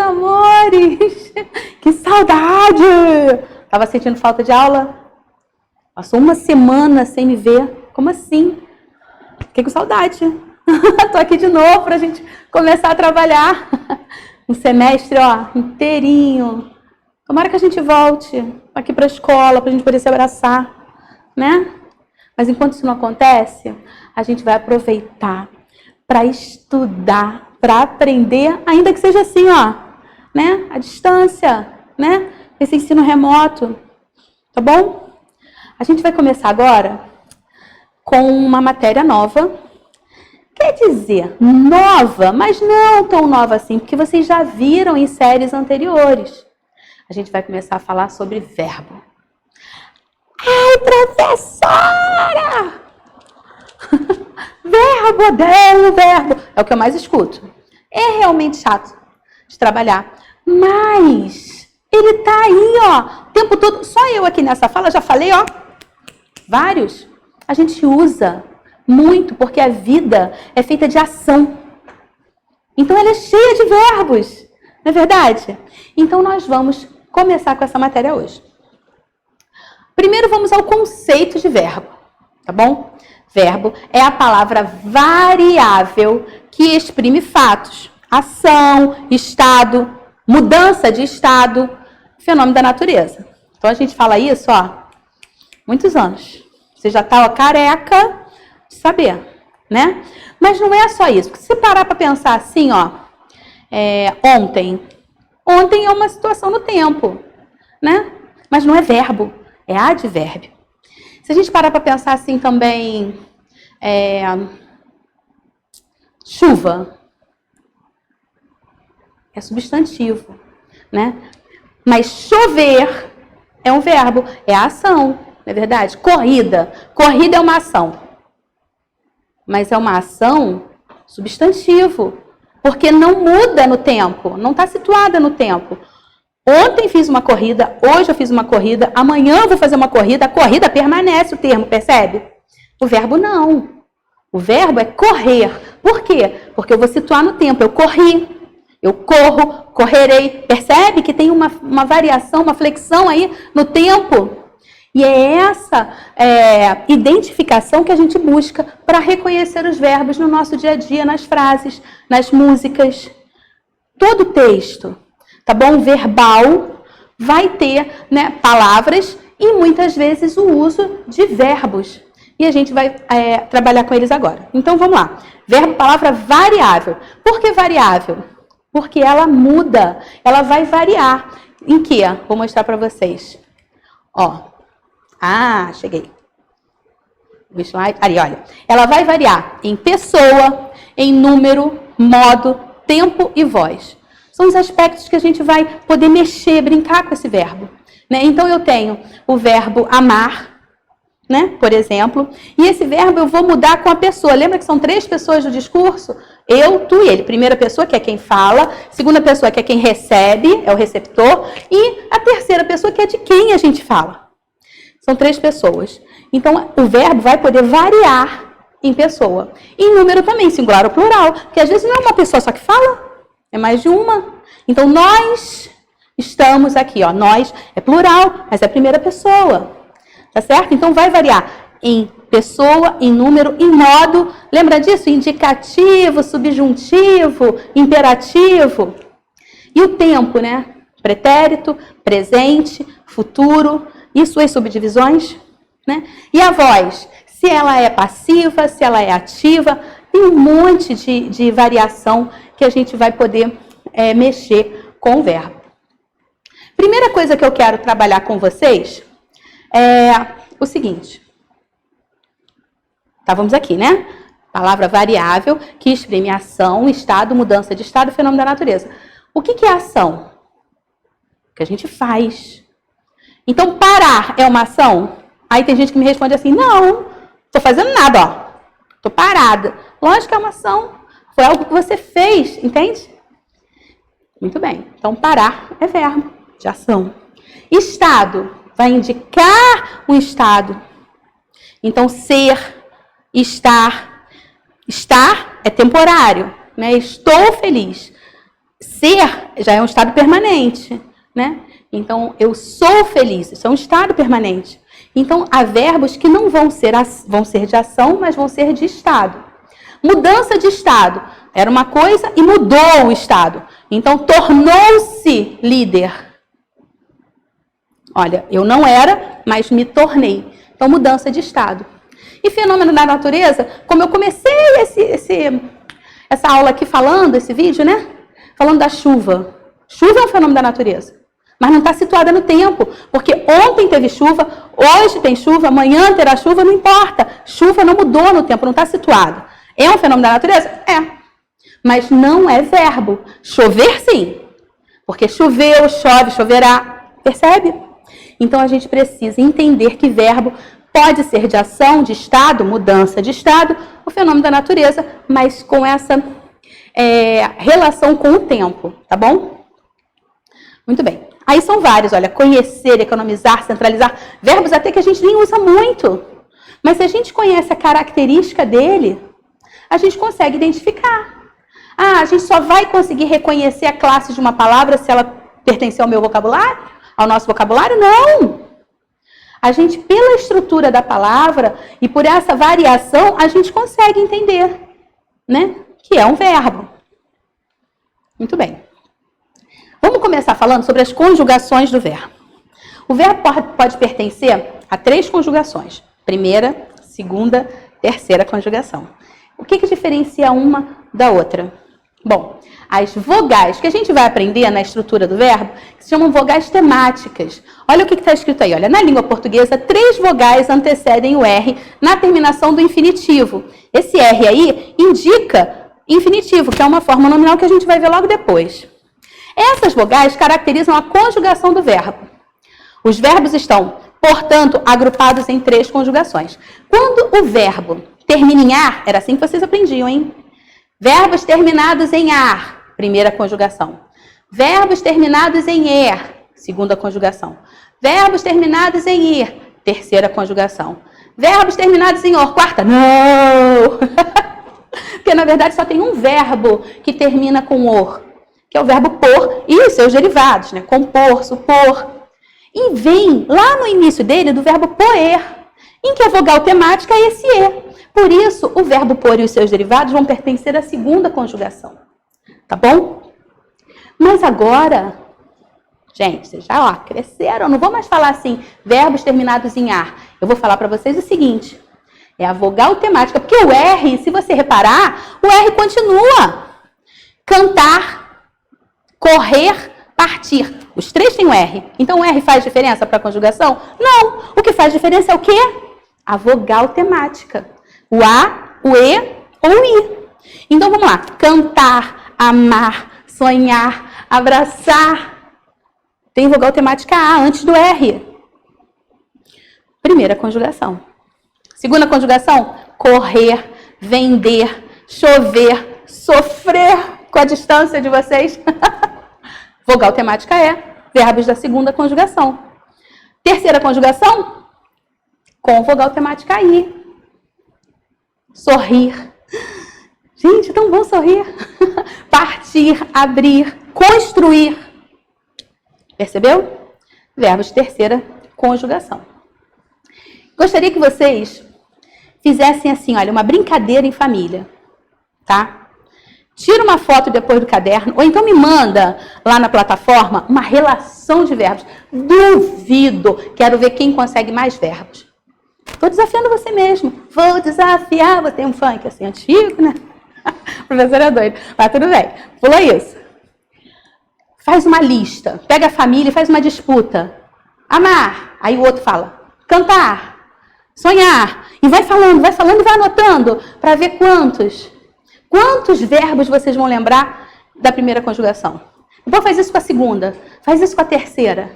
amores! Que saudade! Tava sentindo falta de aula? Passou uma semana sem me ver. Como assim? Fiquei com saudade. Tô aqui de novo pra gente começar a trabalhar. Um semestre, ó, inteirinho. Tomara que a gente volte aqui pra escola, pra gente poder se abraçar, né? Mas enquanto isso não acontece, a gente vai aproveitar para estudar, para aprender, ainda que seja assim, ó, né? À distância, né? Esse ensino remoto, tá bom? A gente vai começar agora com uma matéria nova. Quer dizer, nova, mas não tão nova assim, porque vocês já viram em séries anteriores. A gente vai começar a falar sobre verbo. Ai, professora! Verbo, odeio verbo. É o que eu mais escuto. É realmente chato de trabalhar. Mas ele tá aí, ó, o tempo todo. Só eu aqui nessa fala já falei, ó, vários. A gente usa muito porque a vida é feita de ação. Então ela é cheia de verbos, não é verdade? Então nós vamos começar com essa matéria hoje. Primeiro vamos ao conceito de verbo, tá bom? Verbo é a palavra variável que exprime fatos, ação, estado, mudança de estado, fenômeno da natureza. Então a gente fala isso, ó, muitos anos. Você já tá, ó, careca de saber, né? Mas não é só isso. Porque se você parar para pensar assim, ó, ontem é uma situação no tempo, né? Mas não é verbo. É advérbio. Se a gente parar para pensar assim também, chuva é substantivo, né? Mas chover é um verbo, é a ação, não é verdade? Corrida é uma ação, mas é uma ação substantivo, porque não muda no tempo, não está situada no tempo. Ontem fiz uma corrida, hoje eu fiz uma corrida, amanhã eu vou fazer uma corrida, a corrida permanece o termo, percebe? O verbo não. O verbo é correr. Por quê? Porque eu vou situar no tempo. Eu corri, eu corro, correrei. Percebe que tem uma variação, uma flexão aí no tempo? E é essa identificação que a gente busca para reconhecer os verbos no nosso dia a dia, nas frases, nas músicas. Todo texto, tá bom? Verbal vai ter, né, palavras e muitas vezes o uso de verbos. E a gente vai trabalhar com eles agora. Então vamos lá. Verbo, palavra variável. Por que variável? Porque ela muda, ela vai variar. Em que? Vou mostrar para vocês. Ó. Ah, cheguei. O slide. Ali, olha. Ela vai variar em pessoa, em número, modo, tempo e voz. São os aspectos que a gente vai poder mexer, brincar com esse verbo, né? Então eu tenho o verbo amar, né? Por exemplo, e esse verbo eu vou mudar com a pessoa. Lembra que são 3 pessoas do discurso? Eu, tu e ele. Primeira pessoa, que é quem fala. Segunda pessoa, que é quem recebe, é o receptor. E a terceira pessoa, que é de quem a gente fala. São 3 pessoas. Então, o verbo vai poder variar em pessoa. Em número também, singular ou plural. Porque às vezes não é uma pessoa só que fala, é mais de uma. Então, nós estamos aqui, ó. Nós é plural, mas é a primeira pessoa. Tá certo? Então, vai variar em pessoa, em número, em modo. Lembra disso? Indicativo, subjuntivo, imperativo. E o tempo, né? Pretérito, presente, futuro e suas subdivisões, né? E a voz, se ela é passiva, se ela é ativa, tem um monte de variação que a gente vai poder mexer com o verbo. Primeira coisa que eu quero trabalhar com vocês é o seguinte. Estávamos aqui, né? Palavra variável que exprime ação, estado, mudança de estado, fenômeno da natureza. O que é ação? O que a gente faz. Então, parar é uma ação? Aí tem gente que me responde assim, não, estou fazendo nada, ó. Estou parada. Lógico que é uma ação. Foi algo que você fez, entende? Muito bem. Então, parar é verbo de ação. Estado vai indicar um estado. Então, ser, estar. Estar é temporário, né? Estou feliz. Ser já é um estado permanente, né? Então, eu sou feliz, isso é um estado permanente. Então, há verbos que não vão ser de ação, mas vão ser de estado. Mudança de estado. Era uma coisa e mudou o estado. Então, tornou-se líder. Olha, eu não era, mas me tornei. Então, mudança de estado. E fenômeno da natureza, como eu comecei essa aula aqui falando, esse vídeo, né? Falando da chuva. Chuva é um fenômeno da natureza, mas não está situada no tempo, porque ontem teve chuva, hoje tem chuva, amanhã terá chuva, não importa. Chuva não mudou no tempo, não está situado. É um fenômeno da natureza? É. Mas não é verbo. Chover, sim. Porque choveu, chove, choverá. Percebe? Então, a gente precisa entender que verbo pode ser de ação, de estado, mudança de estado, o fenômeno da natureza, mas com essa relação com o tempo, tá bom? Muito bem. Aí são vários, olha, conhecer, economizar, centralizar, verbos até que a gente nem usa muito. Mas se a gente conhece a característica dele, a gente consegue identificar. Ah, a gente só vai conseguir reconhecer a classe de uma palavra se ela pertencer ao meu vocabulário? Ao nosso vocabulário? Não! A gente, pela estrutura da palavra e por essa variação, a gente consegue entender, né? Que é um verbo. Muito bem. Vamos começar falando sobre as conjugações do verbo. O verbo pode pertencer a 3 conjugações. Primeira, segunda, terceira conjugação. O que diferencia uma da outra? Bom, as vogais que a gente vai aprender na estrutura do verbo, que se chamam vogais temáticas. Olha o que está escrito aí. Olha, na língua portuguesa, 3 vogais antecedem o R na terminação do infinitivo. Esse R aí indica infinitivo, que é uma forma nominal que a gente vai ver logo depois. Essas vogais caracterizam a conjugação do verbo. Os verbos estão, portanto, agrupados em 3 conjugações. Quando o verbo termina em ar, era assim que vocês aprendiam, hein? Verbos terminados em ar, primeira conjugação. Verbos terminados em er, segunda conjugação. Verbos terminados em ir, terceira conjugação. Verbos terminados em or, quarta, não! Porque, na verdade, só tem um verbo que termina com or, que é o verbo por e os seus derivados, né? Compor, supor. E vem lá no início dele do verbo poer, em que a vogal temática é esse e. Por isso, o verbo por e os seus derivados vão pertencer à segunda conjugação. Tá bom? Mas agora, gente, vocês já cresceram. Não vou mais falar assim, verbos terminados em ar. Eu vou falar para vocês o seguinte. É a vogal temática. Porque o R, se você reparar, o R continua. Cantar, correr, partir. Os 3 têm o R. Então, o R faz diferença para a conjugação? Não. O que faz diferença é o quê? A vogal temática. O A, o E ou o I. Então, vamos lá. Cantar, amar, sonhar, abraçar. Tem vogal temática A antes do R. Primeira conjugação. Segunda conjugação, correr, vender, chover, sofrer com a distância de vocês. Vogal temática é verbos da segunda conjugação. Terceira conjugação, com vogal temática I. Sorrir. Gente, é tão bom sorrir. Partir, abrir, construir. Percebeu? Verbos de terceira conjugação. Gostaria que vocês fizessem assim, olha, uma brincadeira em família, tá? Tira uma foto depois do caderno, ou então me manda lá na plataforma uma relação de verbos. Duvido, quero ver quem consegue mais verbos. Estou desafiando você mesmo. Vou desafiar. Você tem um funk assim antigo, né? O professor é doido. Mas tudo bem. Pula isso. Faz uma lista. Pega a família e faz uma disputa. Amar. Aí o outro fala. Cantar. Sonhar. E vai falando e vai anotando para ver quantos verbos vocês vão lembrar da primeira conjugação. Depois faz isso com a segunda. Faz isso com a terceira.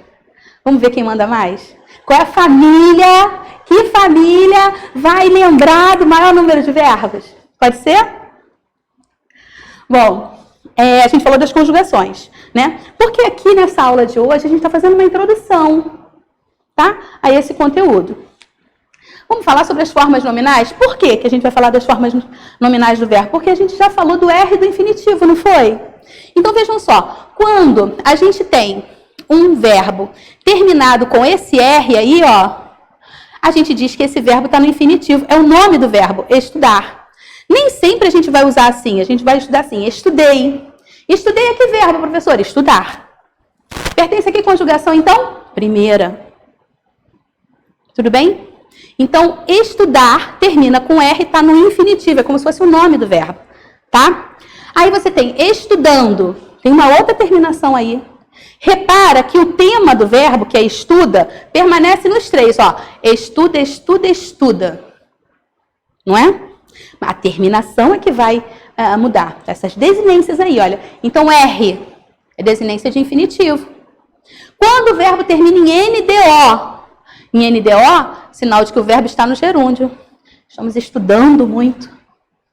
Vamos ver quem manda mais? Qual é a família? Que família vai lembrar do maior número de verbos? Pode ser? Bom, a gente falou das conjugações, né? Porque aqui nessa aula de hoje a gente está fazendo uma introdução, tá? A esse conteúdo. Vamos falar sobre as formas nominais? Por que a gente vai falar das formas nominais do verbo? Porque a gente já falou do R do infinitivo, não foi? Então, vejam só, quando a gente tem um verbo terminado com esse R aí, ó, a gente diz que esse verbo está no infinitivo. É o nome do verbo, estudar. Nem sempre a gente vai usar assim, a gente vai estudar assim, estudei. Estudei é que verbo, professor? Estudar. Pertence a que conjugação, então? Primeira. Tudo bem? Então, estudar termina com R, está no infinitivo, é como se fosse o nome do verbo, tá? Aí você tem estudando, tem uma outra terminação aí. Repara que o tema do verbo, que é estuda, permanece nos três, ó. Estuda, estuda, estuda. Não é? A terminação é que vai mudar. Essas desinências aí, olha. Então, R é desinência de infinitivo. Quando o verbo termina em NDO, sinal de que o verbo está no gerúndio. Estamos estudando muito.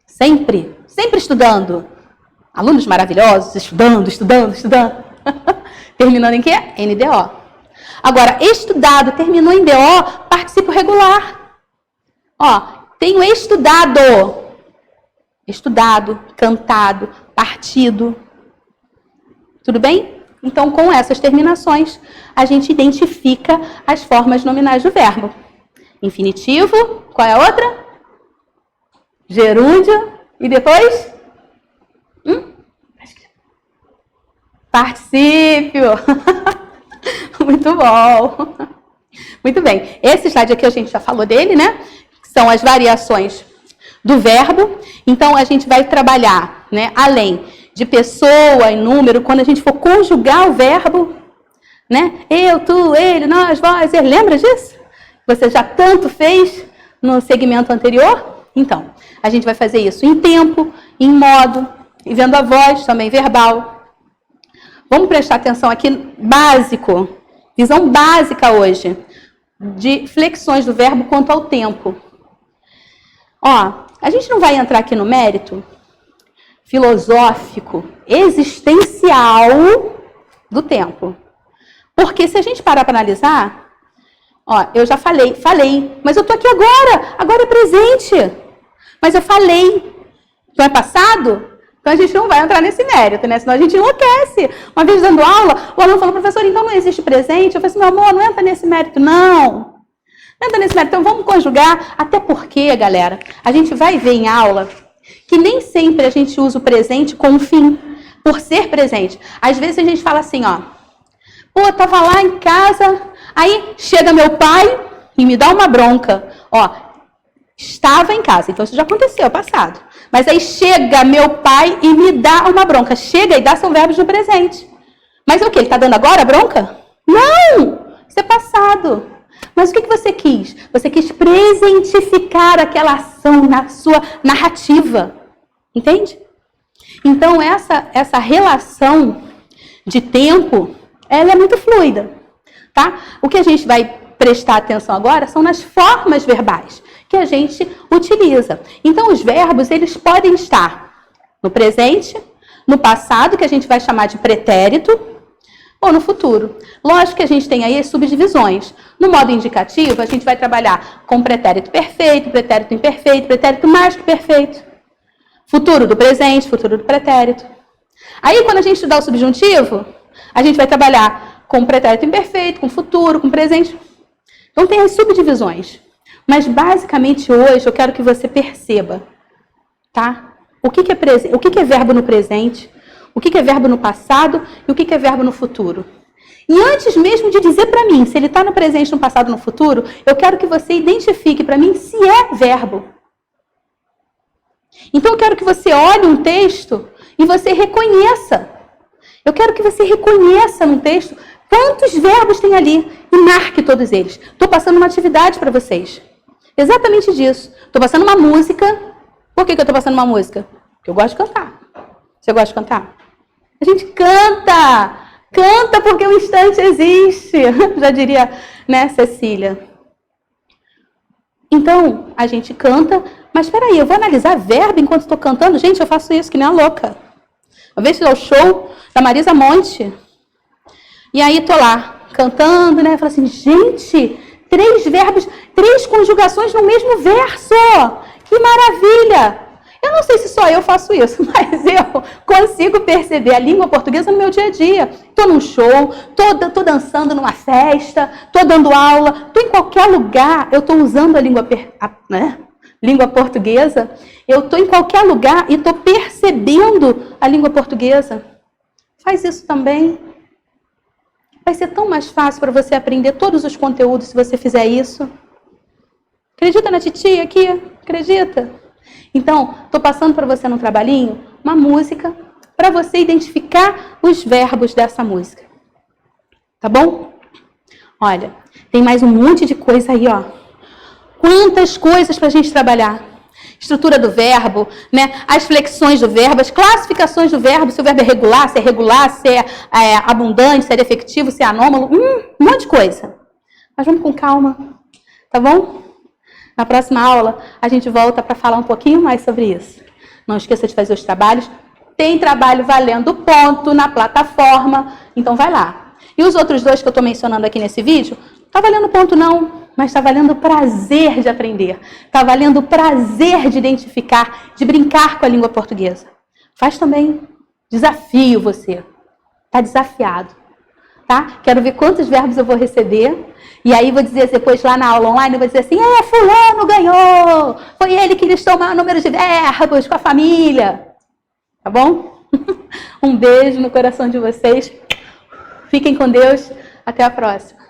Sempre estudando. Alunos maravilhosos, estudando. Terminando em quê? NDO. Agora, estudado, terminou em DO, participo regular. Ó, tenho estudado. Estudado, cantado, partido. Tudo bem? Então, com essas terminações, a gente identifica as formas nominais do verbo. Infinitivo, qual é a outra? Gerúndio, e depois? Particípio. Muito bom. Muito bem. Esse slide aqui a gente já falou dele, né? São as variações do verbo. Então, a gente vai trabalhar, né, além de pessoa e número, quando a gente for conjugar o verbo, né? Eu, tu, ele, nós, vós, ele. Lembra disso? Você já tanto fez no segmento anterior? Então, a gente vai fazer isso em tempo, em modo, e vendo a voz, também verbal. Vamos prestar atenção aqui, básico, visão básica hoje, de flexões do verbo quanto ao tempo. Ó, a gente não vai entrar aqui no mérito filosófico, existencial do tempo. Porque se a gente parar para analisar, ó, eu já falei, mas eu tô aqui agora é presente. Mas eu falei, então é passado? Então a gente não vai entrar nesse mérito, né? Senão a gente enlouquece. Uma vez dando aula, o aluno falou, professor, então não existe presente? Eu falei assim, meu amor, não entra nesse mérito, não. Não entra nesse mérito, então vamos conjugar, até porque, galera, a gente vai ver em aula que nem sempre a gente usa o presente com um fim, por ser presente. Às vezes a gente fala assim, ó, pô, tava lá em casa, aí chega meu pai e me dá uma bronca. Ó, estava em casa, então isso já aconteceu, é passado. Mas aí chega meu pai e me dá uma bronca. Chega e dá são verbos no presente. Mas o que? Ele está dando agora a bronca? Não! Isso é passado. Mas o que você quis? Você quis presentificar aquela ação na sua narrativa. Entende? Então, essa relação de tempo, ela é muito fluida. Tá? O que a gente vai prestar atenção agora são nas formas verbais que a gente utiliza. Então, os verbos, eles podem estar no presente, no passado, que a gente vai chamar de pretérito, ou no futuro. Lógico que a gente tem aí as subdivisões. No modo indicativo, a gente vai trabalhar com pretérito perfeito, pretérito imperfeito, pretérito mais que perfeito. Futuro do presente, futuro do pretérito. Aí, quando a gente estudar o subjuntivo, a gente vai trabalhar com pretérito imperfeito, com futuro, com presente. Então, tem as subdivisões. Mas, basicamente, hoje, eu quero que você perceba, tá? O que é verbo no presente, o que é verbo no passado e o que é verbo no futuro. E antes mesmo de dizer para mim se ele está no presente, no passado ou no futuro, eu quero que você identifique para mim se é verbo. Então, eu quero que você olhe um texto e você reconheça. Eu quero que você reconheça no texto quantos verbos tem ali e marque todos eles. Estou passando uma atividade para vocês. Exatamente disso. Estou passando uma música. Por que eu estou passando uma música? Porque eu gosto de cantar. Você gosta de cantar? A gente canta! Canta porque o instante existe. Já diria, né, Cecília? Então, a gente canta, mas espera aí, eu vou analisar verbo enquanto estou cantando? Gente, eu faço isso que nem a louca. Uma vez fiz o show da Marisa Monte. E aí, tô lá, cantando, né? Eu falo assim, gente, 3 verbos, 3 conjugações no mesmo verso. Que maravilha! Eu não sei se só eu faço isso, mas eu consigo perceber a língua portuguesa no meu dia a dia. Estou num show, estou dançando numa festa, estou dando aula, estou em qualquer lugar, eu estou usando a língua portuguesa. Eu estou em qualquer lugar e estou percebendo a língua portuguesa. Faz isso também. Vai ser tão mais fácil para você aprender todos os conteúdos se você fizer isso. Acredita na titia aqui? Acredita? Então, estou passando para você no trabalhinho uma música para você identificar os verbos dessa música. Tá bom? Olha, tem mais um monte de coisa aí, ó. Quantas coisas para a gente trabalhar. Estrutura do verbo, né? As flexões do verbo, as classificações do verbo, se o verbo é regular, se é abundante, se é defectivo, se é anômalo, um monte de coisa. Mas vamos com calma, tá bom? Na próxima aula, a gente volta para falar um pouquinho mais sobre isso. Não esqueça de fazer os trabalhos. Tem trabalho valendo ponto na plataforma, então vai lá. E os outros dois que eu estou mencionando aqui nesse vídeo, tá valendo ponto não, mas está valendo o prazer de aprender. Está valendo o prazer de identificar, de brincar com a língua portuguesa. Faz também. Desafio você. Está desafiado. Tá? Quero ver quantos verbos eu vou receber. E aí vou dizer depois lá na aula online, eu vou dizer assim, fulano ganhou. Foi ele que listou o maior número de verbos com a família. Tá bom? Um beijo no coração de vocês. Fiquem com Deus. Até a próxima.